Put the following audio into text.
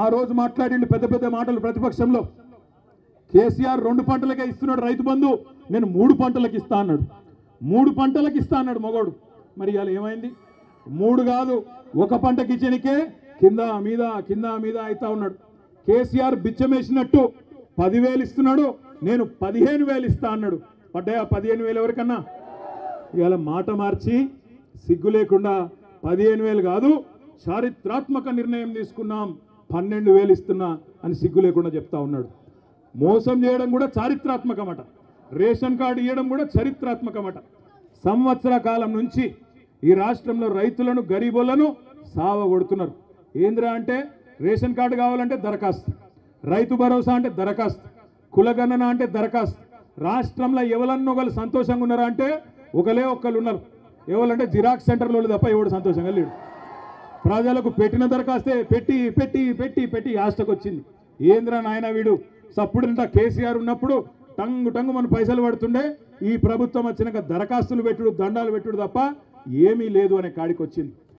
ఆ రోజు మాట్లాడిండు పెద్ద పెద్ద మాటలు ప్రతిపక్షంలో. కేసీఆర్ 2 పంటలకే ఇస్తున్నాడు రైతు బంధు, నేను 3 పంటలకు ఇస్తా అన్నాడు. 3 పంటలకు ఇస్తా అన్నాడు మగోడు. మరి ఇవాళ ఏమైంది? 3 కాదు, 1 పంటకి ఇచ్చనికే కింద మీద అవుతా ఉన్నాడు. కేసీఆర్ బిచ్చమేసినట్టు 10,000 ఇస్తున్నాడు, నేను 15,000 ఇస్తా అన్నాడు. పడ్డాయా 15,000 ఎవరికన్నా? ఇవాళ మాట మార్చి సిగ్గు లేకుండా 15,000 కాదు, చారిత్రాత్మక నిర్ణయం తీసుకున్నాం, 12,000 ఇస్తున్నా అని సిగ్గు లేకుండా చెప్తా ఉన్నాడు. మోసం చేయడం కూడా చారిత్రాత్మకమట, రేషన్ కార్డు ఇవ్వడం కూడా చరిత్రాత్మకమట. సంవత్సర కాలం నుంచి ఈ రాష్ట్రంలో రైతులను గరీబులను సావగొడుతున్నారు. ఏంద్రా అంటే రేషన్ కార్డు కావాలంటే దరఖాస్తు, రైతు భరోసా అంటే దరఖాస్తు, కులగణన అంటే దరఖాస్తు. రాష్ట్రంలో ఎవరన్నొకరు సంతోషంగా ఉన్నారా అంటే ఒక్కరు ఉన్నారు. ఎవరంటే జిరాక్స్ సెంటర్లో తప్ప ఎవడు సంతోషంగా లేడు. ప్రజలకు పెట్టిన దరఖాస్తే పెట్టి పెట్టి పెట్టి పెట్టి ఆస్టకు వచ్చింది. ఏంద్రా నాయన వీడు సప్పుడంట కేసీఆర్ ఉన్నప్పుడు టంగు మన పైసలు పడుతుండే, ఈ ప్రభుత్వం వచ్చినాక దరఖాస్తులు పెట్టుడు దండాలు పెట్టుడు తప్ప ఏమీ లేదు అనే కాడికి వచ్చింది.